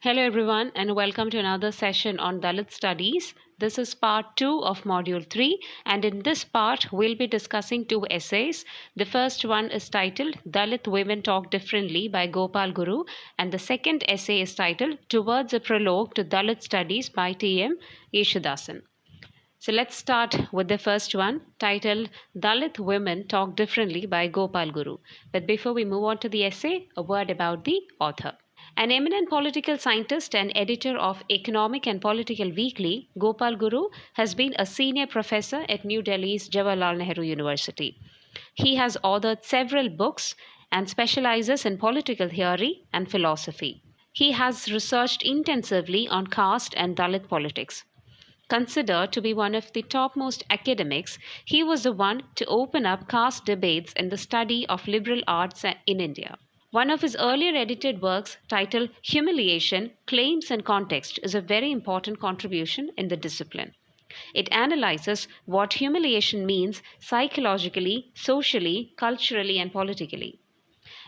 Hello, everyone, and welcome to another session on Dalit Studies. This is part 2 of Module 3, and in this part, we'll be discussing two essays. The first one is titled Dalit Women Talk Differently by Gopal Guru, and the second essay is titled Towards a Prologue to Dalit Studies by T.M. Yesudasan. So let's start with the first one, titled Dalit Women Talk Differently by Gopal Guru. But before we move on to the essay, a word about the author. An eminent political scientist and editor of Economic and Political Weekly, Gopal Guru has been a senior professor at New Delhi's Jawaharlal Nehru University. He has authored several books and specializes in political theory and philosophy. He has researched intensively on caste and Dalit politics. Considered to be one of the topmost academics, he was the one to open up caste debates in the study of liberal arts in India. One of his earlier edited works, titled Humiliation, Claims and Context, is a very important contribution in the discipline. It analyzes what humiliation means psychologically, socially, culturally, and politically.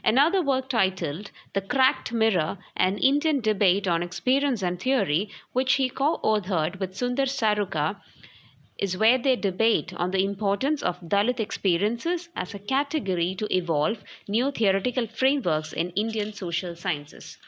Another work titled The Cracked Mirror, an Indian Debate on Experience and Theory, which he co-authored with Sundar Saruka, is where they debate on the importance of Dalit experiences as a category to evolve new theoretical frameworks in Indian social sciences.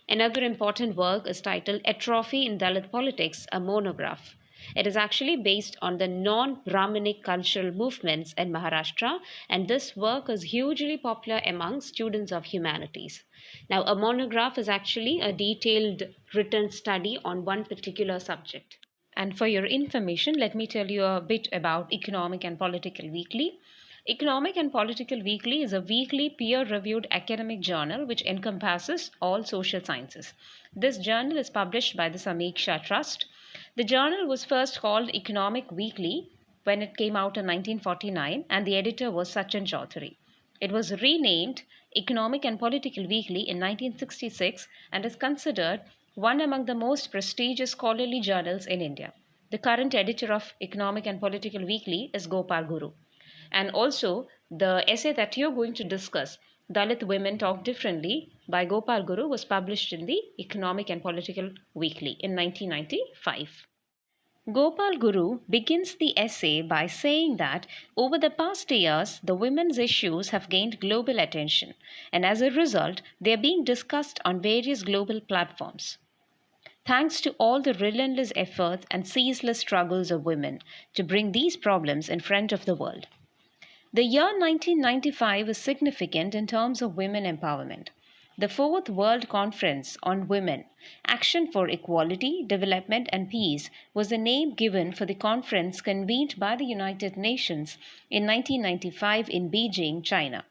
Another important work is titled Atrophy in Dalit Politics, a monograph. It is actually based on the non-Brahminic cultural movements in Maharashtra, and this work is hugely popular among students of humanities. Now, a monograph is actually a detailed written study on one particular subject. And for your information, let me tell you a bit about Economic and Political Weekly. Economic and Political Weekly is a weekly peer-reviewed academic journal which encompasses all social sciences. This journal is published by the Sameeksha Trust. The journal was first called Economic Weekly when it came out in 1949, and the editor was Sachin Chaudhary. It was renamed Economic and Political Weekly in 1966 and is considered one among the most prestigious scholarly journals in India. The current editor of Economic and Political Weekly is Gopal Guru. And also, the essay that you're going to discuss, Dalit Women Talk Differently by Gopal Guru, was published in the Economic and Political Weekly in 1995. Gopal Guru begins the essay by saying that over the past years, the women's issues have gained global attention, and as a result, they are being discussed on various global platforms. Thanks to all the relentless efforts and ceaseless struggles of women to bring these problems in front of the world. The year 1995 is significant in terms of women empowerment. The Fourth World Conference on Women, Action for Equality, Development and Peace was the name given for the conference convened by the United Nations in 1995 in Beijing, China.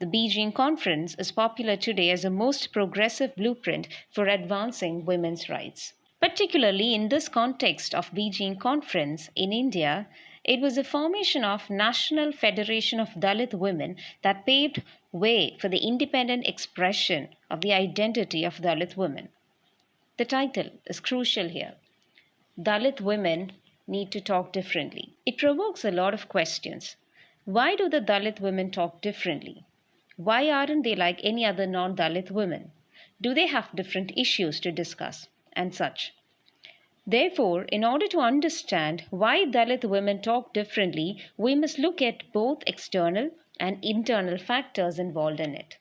The Beijing Conference is popular today as a most progressive blueprint for advancing women's rights. Particularly in this context of Beijing Conference in India, it was the formation of National Federation of Dalit Women that paved way for the independent expression of the identity of Dalit women. The title is crucial here. Dalit women need to talk differently. It provokes a lot of questions. Why do the Dalit women talk differently? Why aren't they like any other non-Dalit women? Do they have different issues to discuss? And such. Therefore, in order to understand why Dalit women talk differently, we must look at both external and internal factors involved in it.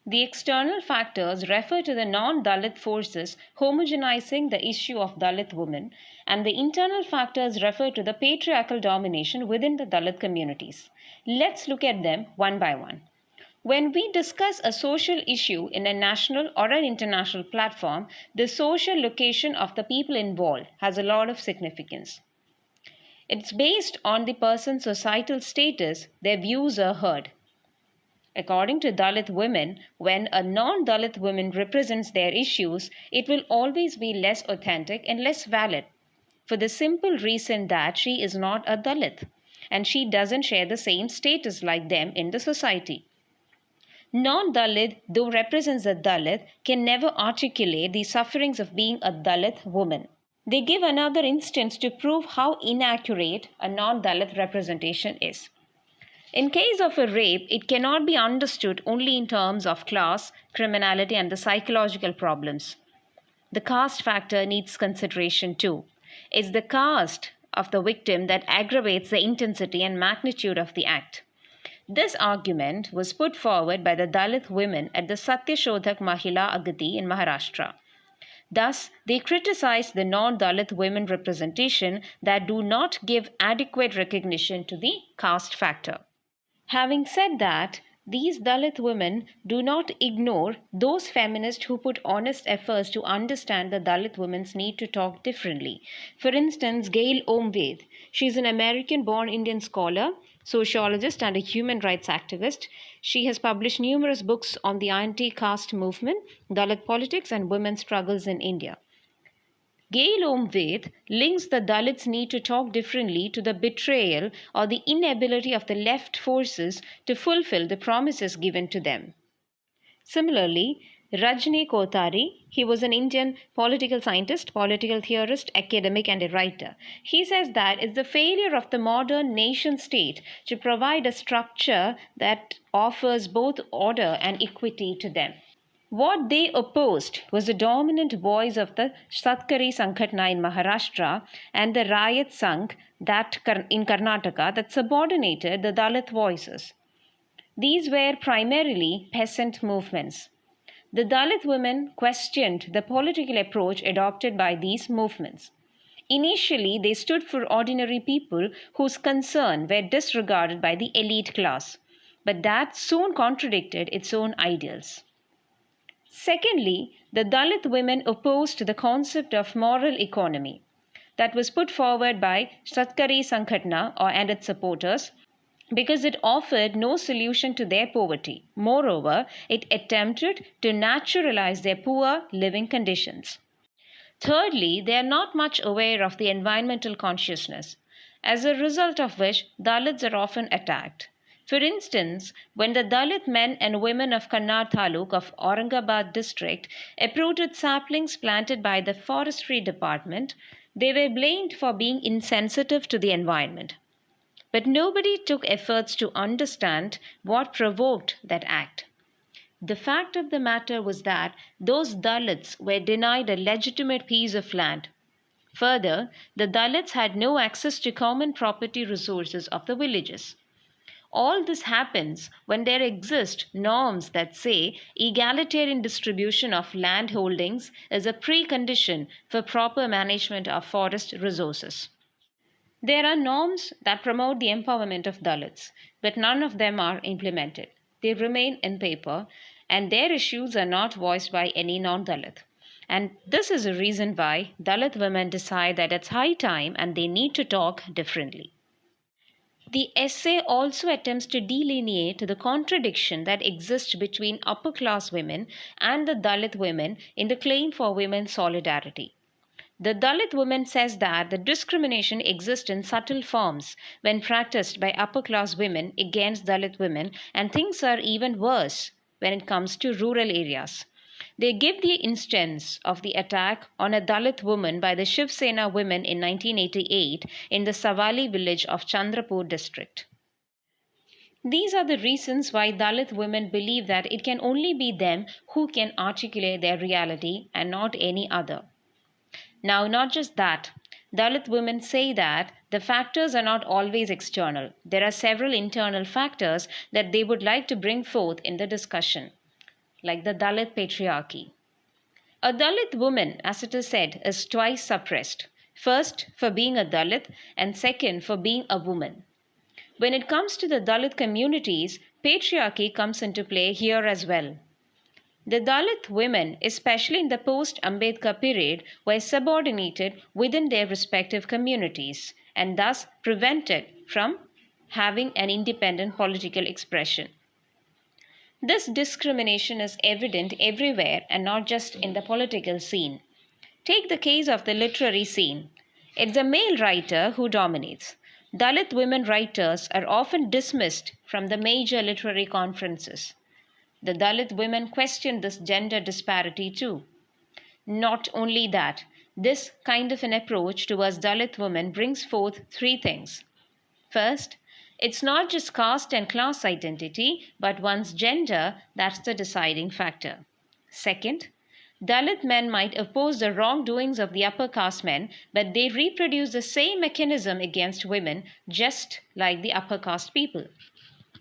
The external factors refer to the non-Dalit forces homogenizing the issue of Dalit women, and the internal factors refer to the patriarchal domination within the Dalit communities. Let's look at them one by one. When we discuss a social issue in a national or an international platform, the social location of the people involved has a lot of significance. It's based on the person's societal status, their views are heard. According to Dalit women, when a non-Dalit woman represents their issues, it will always be less authentic and less valid, for the simple reason that she is not a Dalit, and she doesn't share the same status like them in the society. Non-Dalit, though represents a Dalit, can never articulate the sufferings of being a Dalit woman. They give another instance to prove how inaccurate a non-Dalit representation is. In case of a rape, it cannot be understood only in terms of class, criminality, and the psychological problems. The caste factor needs consideration too. It's the caste of the victim that aggravates the intensity and magnitude of the act. This argument was put forward by the Dalit women at the Satyashodhak Mahila Agati in Maharashtra. Thus, they criticized the non-Dalit women representation that do not give adequate recognition to the caste factor. Having said that, these Dalit women do not ignore those feminists who put honest efforts to understand the Dalit women's need to talk differently. For instance, Gail Omved. She is an American-born Indian scholar, sociologist, and a human rights activist. She has published numerous books on the anti-caste movement, Dalit politics, and women's struggles in India. Gail Omved links the Dalits' need to talk differently to the betrayal or the inability of the left forces to fulfill the promises given to them. Similarly, Rajni Kothari, he was an Indian political scientist, political theorist, academic, and a writer. He says that it's the failure of the modern nation state to provide a structure that offers both order and equity to them. What they opposed was the dominant voice of the Satkari Sanghatna in Maharashtra and the Rayat Sangh in Karnataka that subordinated the Dalit voices. These were primarily peasant movements. The Dalit women questioned the political approach adopted by these movements. Initially, they stood for ordinary people whose concerns were disregarded by the elite class, but that soon contradicted its own ideals. Secondly, the Dalit women opposed the concept of moral economy that was put forward by Satkari Sanghatna and its supporters because it offered no solution to their poverty. Moreover, it attempted to naturalize their poor living conditions. Thirdly, they are not much aware of the environmental consciousness, as a result of which Dalits are often attacked. For instance, when the Dalit men and women of Kannar Taluk of Aurangabad district uprooted saplings planted by the forestry department, they were blamed for being insensitive to the environment. But nobody took efforts to understand what provoked that act. The fact of the matter was that those Dalits were denied a legitimate piece of land. Further, the Dalits had no access to common property resources of the villages. All this happens when there exist norms that say egalitarian distribution of land holdings is a precondition for proper management of forest resources. There are norms that promote the empowerment of Dalits, but none of them are implemented. They remain in paper, and their issues are not voiced by any non-Dalit. And this is a reason why Dalit women decide that it's high time and they need to talk differently. The essay also attempts to delineate the contradiction that exists between upper class women and the Dalit women in the claim for women's solidarity. The Dalit woman says that the discrimination exists in subtle forms when practiced by upper class women against Dalit women, and things are even worse when it comes to rural areas. They give the instance of the attack on a Dalit woman by the Shiv Sena women in 1988 in the Savali village of Chandrapur district. These are the reasons why Dalit women believe that it can only be them who can articulate their reality and not any other. Now, not just that, Dalit women say that the factors are not always external. There are several internal factors that they would like to bring forth in the discussion, like the Dalit Patriarchy. A Dalit woman, as it is said, is twice suppressed. First, for being a Dalit, and second, for being a woman. When it comes to the Dalit communities, patriarchy comes into play here as well. The Dalit women, especially in the post-Ambedkar period, were subordinated within their respective communities and thus prevented from having an independent political expression. This discrimination is evident everywhere and not just in the political scene. Take the case of the literary scene. It's the male writer who dominates. Dalit women writers are often dismissed from the major literary conferences. The Dalit women question this gender disparity too. Not only that, this kind of an approach towards Dalit women brings forth three things. First, It's not just caste and class identity, but one's gender that's the deciding factor. Second, Dalit men might oppose the wrongdoings of the upper caste men, but they reproduce the same mechanism against women, just like the upper caste people.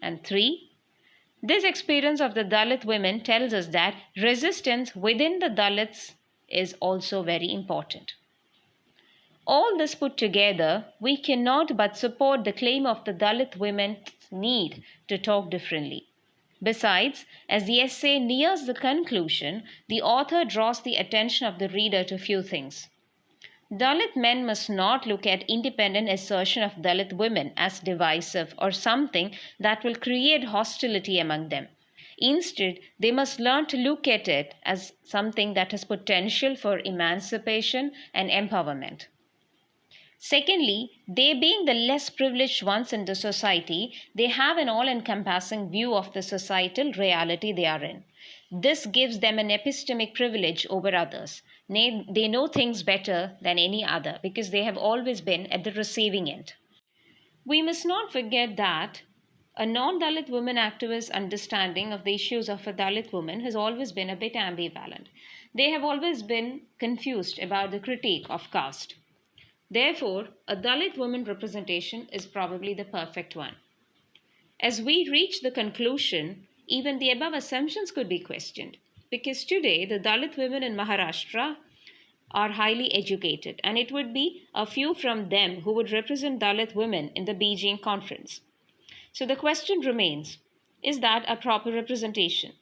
And three, this experience of the Dalit women tells us that resistance within the Dalits is also very important. All this put together, we cannot but support the claim of the Dalit women's need to talk differently. Besides, as the essay nears the conclusion, the author draws the attention of the reader to few things. Dalit men must not look at independent assertion of Dalit women as divisive or something that will create hostility among them. Instead, they must learn to look at it as something that has potential for emancipation and empowerment. Secondly, they being the less privileged ones in the society, they have an all-encompassing view of the societal reality they are in. This gives them an epistemic privilege over others. They know things better than any other because they have always been at the receiving end. We must not forget that a non-Dalit woman activist's understanding of the issues of a Dalit woman has always been a bit ambivalent. They have always been confused about the critique of caste. Therefore, a Dalit woman representation is probably the perfect one. As we reach the conclusion, even the above assumptions could be questioned, because today the Dalit women in Maharashtra are highly educated, and it would be a few from them who would represent Dalit women in the Beijing conference. So the question remains, is that a proper representation?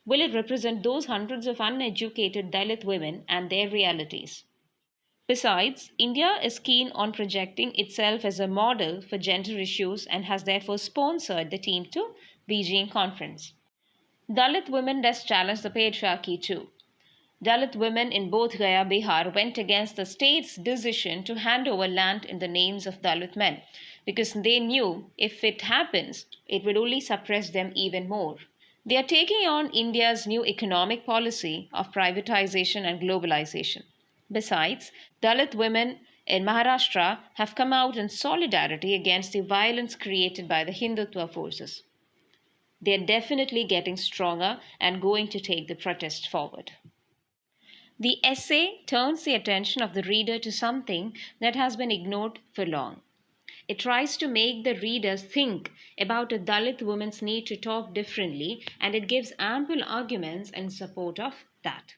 Will it represent those hundreds of uneducated Dalit women and their realities? Besides, India is keen on projecting itself as a model for gender issues and has therefore sponsored the team to Beijing conference. Dalit women thus challenge the patriarchy too. Dalit women in both Gaya, Bihar went against the state's decision to hand over land in the names of Dalit men because they knew if it happens, it would only suppress them even more. They are taking on India's new economic policy of privatization and globalization. Besides, Dalit women in Maharashtra have come out in solidarity against the violence created by the Hindutva forces. They are definitely getting stronger and going to take the protest forward. The essay turns the attention of the reader to something that has been ignored for long. It tries to make the readers think about a Dalit woman's need to talk differently, and it gives ample arguments in support of that.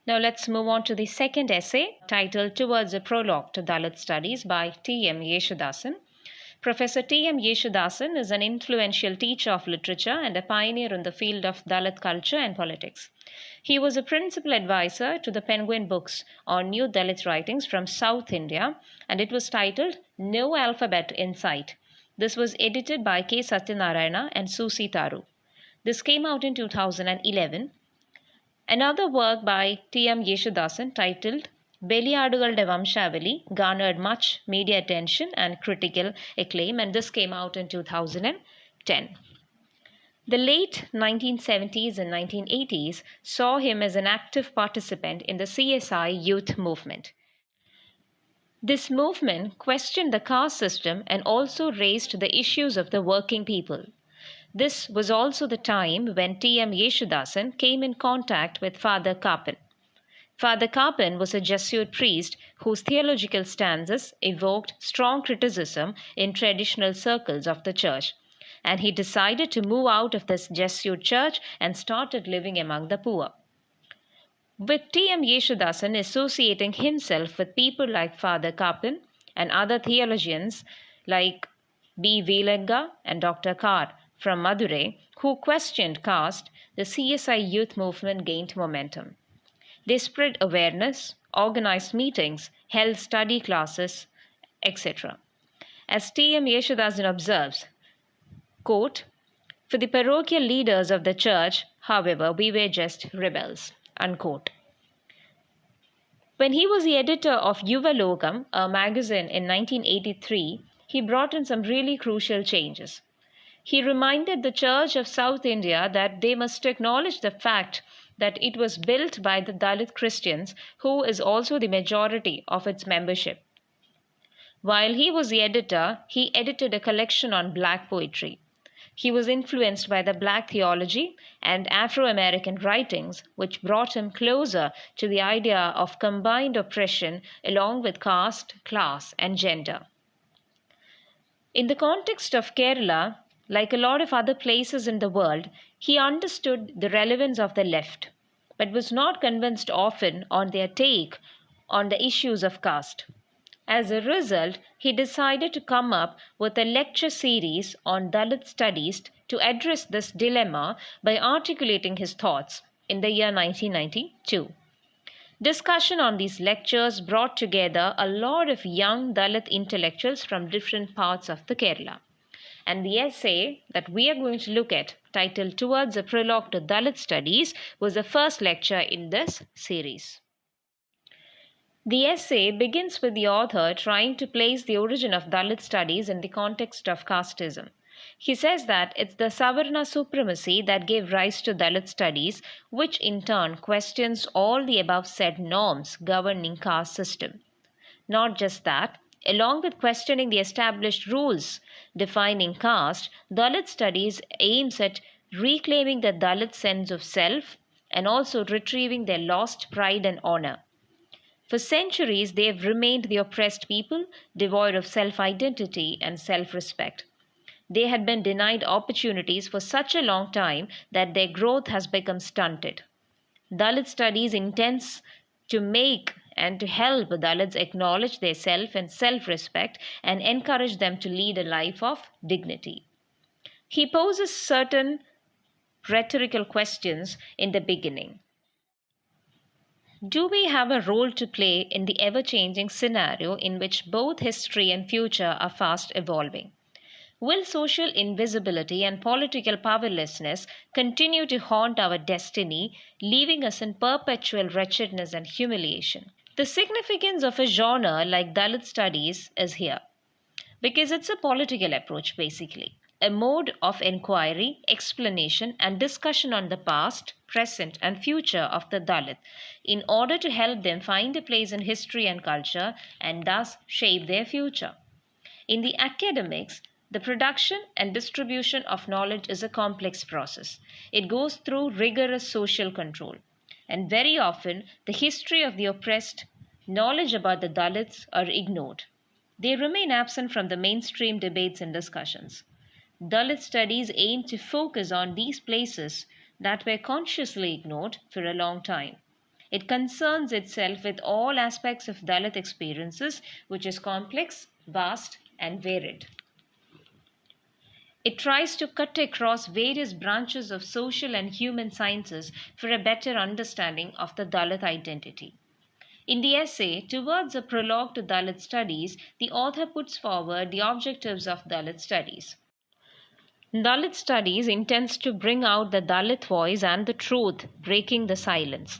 Now let's move on to the second essay titled Towards a Prologue to Dalit Studies by T.M. Yesudasan. Professor T.M. Yesudasan is an influential teacher of literature and a pioneer in the field of Dalit culture and politics. He was a principal advisor to the Penguin Books on new Dalit writings from South India, and it was titled No Alphabet in Sight. This was edited by K. Satyanarayana and Susi Taru. This came out in 2011. Another work by T.M. Yesudasan titled Beliyadugalude Vamshavali garnered much media attention and critical acclaim, and this came out in 2010. The late 1970s and 1980s saw him as an active participant in the CSI youth movement. This movement questioned the caste system and also raised the issues of the working people. This was also the time when T.M. Yesudasan came in contact with Father Kappan. Father Kappan was a Jesuit priest whose theological stances evoked strong criticism in traditional circles of the church, and he decided to move out of this Jesuit church and started living among the poor. With T.M. Yesudasan associating himself with people like Father Kappan and other theologians like B. Velenga and Dr. Carr from Madurai, who questioned caste, the CSI youth movement gained momentum. They spread awareness, organized meetings, held study classes, etc. As T.M. Yesudasan observes, quote, for the parochial leaders of the church, however, we were just rebels, unquote. When he was the editor of Yuva Lokam, a magazine in 1983, he brought in some really crucial changes. He reminded the Church of South India that they must acknowledge the fact that it was built by the Dalit Christians, who is also the majority of its membership. While he was the editor, he edited a collection on black poetry. He was influenced by the black theology and Afro-American writings, which brought him closer to the idea of combined oppression along with caste, class, and gender. In the context of Kerala, like a lot of other places in the world, he understood the relevance of the left, but was not convinced often on their take on the issues of caste. As a result, he decided to come up with a lecture series on Dalit studies to address this dilemma by articulating his thoughts in the year 1992. Discussion on these lectures brought together a lot of young Dalit intellectuals from different parts of the Kerala. And the essay that we are going to look at, titled Towards a Prologue to Dalit Studies, was the first lecture in this series. The essay begins with the author trying to place the origin of Dalit studies in the context of Caste Ism. He says that it's the Savarna supremacy that gave rise to Dalit studies, which in turn questions all the above said norms governing caste system. Not just that, along with questioning the established rules defining caste, Dalit studies aims at reclaiming the Dalit sense of self and also retrieving their lost pride and honor. For centuries, they have remained the oppressed people, devoid of self-identity and self-respect. They had been denied opportunities for such a long time that their growth has become stunted. Dalit studies intends to make and to help Dalits acknowledge their self and self-respect and encourage them to lead a life of dignity. He poses certain rhetorical questions in the beginning. Do we have a role to play in the ever-changing scenario in which both history and future are fast evolving? Will social invisibility and political powerlessness continue to haunt our destiny, leaving us in perpetual wretchedness and humiliation? The significance of a genre like Dalit studies is here, because it's a political approach basically, a mode of inquiry, explanation, and discussion on the past, present, and future of the Dalit in order to help them find a place in history and culture and thus shape their future. In the academics, the production and distribution of knowledge is a complex process. It goes through rigorous social control. And very often, the history of the oppressed, knowledge about the Dalits are ignored. They remain absent from the mainstream debates and discussions. Dalit studies aim to focus on these places that were consciously ignored for a long time. It concerns itself with all aspects of Dalit experiences, which is complex, vast, and varied. It tries to cut across various branches of social and human sciences for a better understanding of the Dalit identity. In the essay, Towards a Prologue to Dalit Studies, the author puts forward the objectives of Dalit studies. Dalit studies intends to bring out the Dalit voice and the truth, breaking the silence.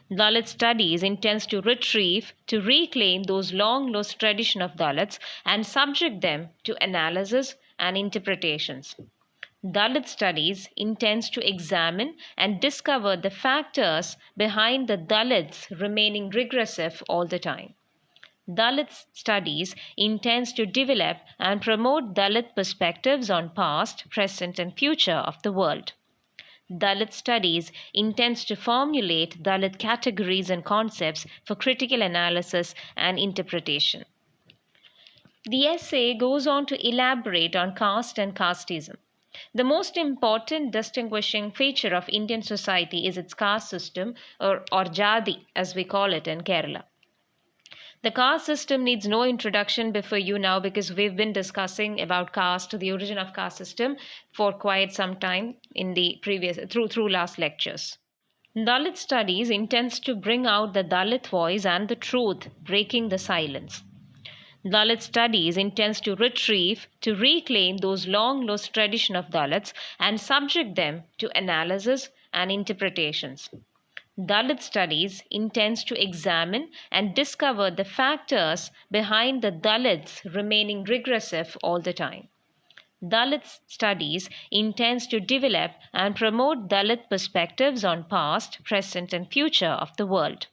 Dalit studies intends to retrieve, to reclaim those long lost tradition of Dalits and subject them to analysis and interpretations. Dalit studies intends to examine and discover the factors behind the Dalits remaining regressive all the time. Dalit studies intends to develop and promote Dalit perspectives on past, present, and future of the world. Dalit studies intends to formulate Dalit categories and concepts for critical analysis and interpretation. The essay goes on to elaborate on caste and casteism. The most important distinguishing feature of Indian society is its caste system, or Jadi as we call it in Kerala. The caste system needs no introduction before you now, because we've been discussing about caste, the origin of caste system, for quite some time in the previous through last lectures. Dalit studies intends to bring out the Dalit voice and the truth, breaking the silence. Dalit studies intends to retrieve, to reclaim those long lost tradition of Dalits and subject them to analysis and interpretations. Dalit studies intends to examine and discover the factors behind the Dalits remaining regressive all the time. Dalit studies intends to develop and promote Dalit perspectives on past, present, and future of the world.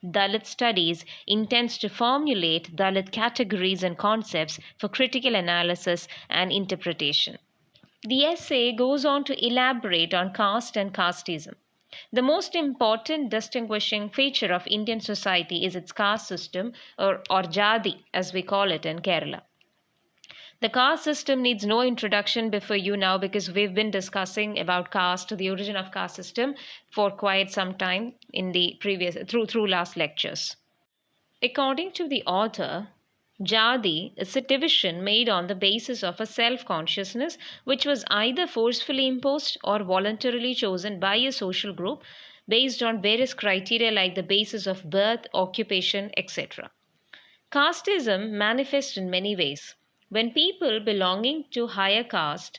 Dalit Studies intends to formulate Dalit categories and concepts for critical analysis and interpretation. The essay goes on to elaborate on caste and casteism. The most important distinguishing feature of Indian society is its caste system, or jadi as we call it in Kerala. The caste system needs no introduction before you now, because we've been discussing about caste, the origin of caste system, for quite some time in the previous through last lectures. According to the author, Jadi is a division made on the basis of a self-consciousness which was either forcefully imposed or voluntarily chosen by a social group based on various criteria like the basis of birth, occupation, etc. Casteism manifests in many ways. When people belonging to higher caste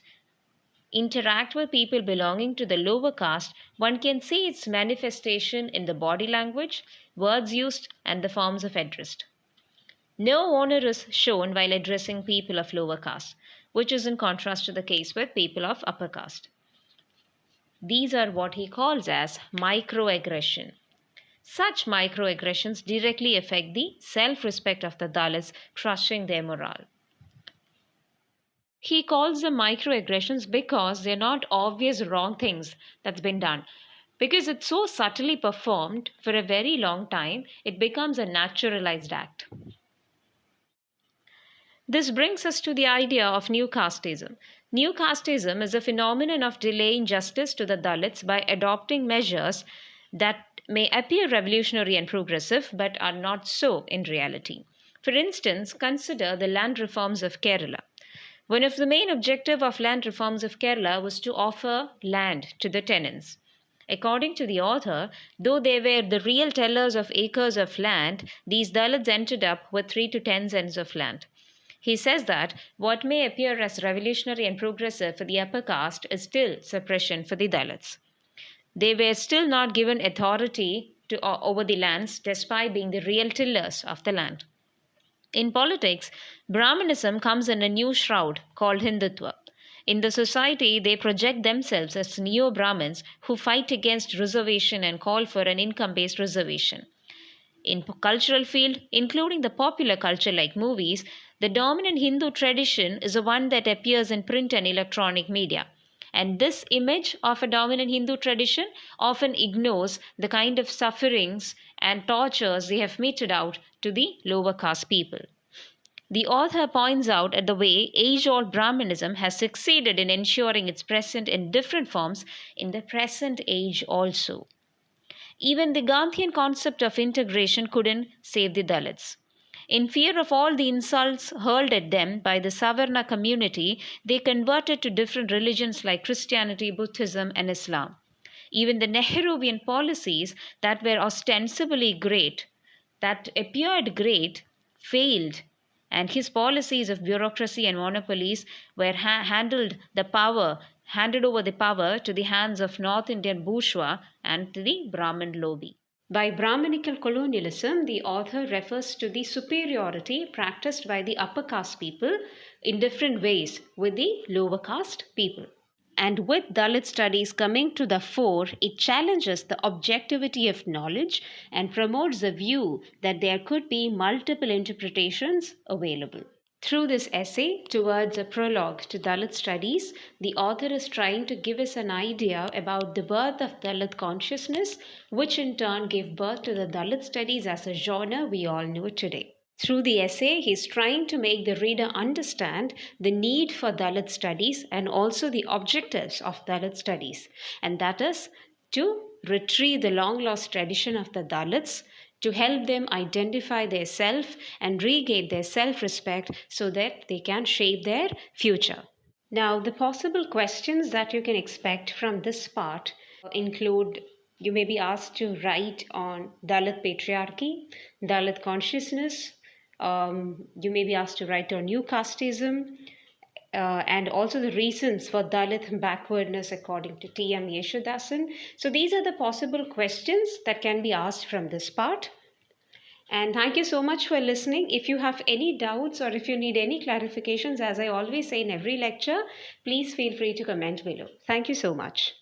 interact with people belonging to the lower caste, one can see its manifestation in the body language, words used, and the forms of address. No honor is shown while addressing people of lower caste, which is in contrast to the case with people of upper caste. These are what he calls as microaggression. Such microaggressions directly affect the self-respect of the Dalits, crushing their morale. He calls them microaggressions because they're not obvious wrong things that's been done. Because it's so subtly performed for a very long time, it becomes a naturalized act. This brings us to the idea of new casteism. New casteism is a phenomenon of delaying justice to the Dalits by adopting measures that may appear revolutionary and progressive but are not so in reality. For instance, consider the land reforms of Kerala. One of the main objectives of land reforms of Kerala was to offer land to the tenants. According to the author, though they were the real tellers of acres of land, these Dalits ended up with 3 to 10 cents of land. He says that what may appear as revolutionary and progressive for the upper caste is still suppression for the Dalits. They were still not given authority over the lands despite being the real tillers of the land. In politics, Brahmanism comes in a new shroud called Hindutva. In the society, they project themselves as neo-Brahmins who fight against reservation and call for an income-based reservation. In cultural field, including the popular culture like movies, the dominant Hindu tradition is the one that appears in print and electronic media. And this image of a dominant Hindu tradition often ignores the kind of sufferings and tortures they have meted out to the lower caste people. The author points out at the way age-old Brahmanism has succeeded in ensuring its presence in different forms in the present age also. Even the Gandhian concept of integration couldn't save the Dalits. In fear of all the insults hurled at them by the Savarna community, they converted to different religions like Christianity, Buddhism, and Islam. Even the Nehruvian policies that were ostensibly great, that appeared great, failed, and his policies of bureaucracy and monopolies were handed over the power to the hands of North Indian bourgeois and to the Brahmin lobby. By Brahminical colonialism, the author refers to the superiority practiced by the upper caste people in different ways with the lower caste people. And with Dalit studies coming to the fore, it challenges the objectivity of knowledge and promotes the view that there could be multiple interpretations available. Through this essay, towards a prologue to Dalit studies, the author is trying to give us an idea about the birth of Dalit consciousness, which in turn gave birth to the Dalit studies as a genre we all know today. Through the essay, he is trying to make the reader understand the need for Dalit studies and also the objectives of Dalit studies, and that is to retrieve the long-lost tradition of the Dalits, to help them identify their self and regain their self-respect so that they can shape their future. Now, the possible questions that you can expect from this part include: you may be asked to write on Dalit Patriarchy, Dalit consciousness, you may be asked to write on new casteism, and also the reasons for Dalit backwardness according to T.M. Yesudasan. So these are the possible questions that can be asked from this part. And thank you so much for listening. If you have any doubts or if you need any clarifications, as I always say in every lecture, please feel free to comment below. Thank you so much.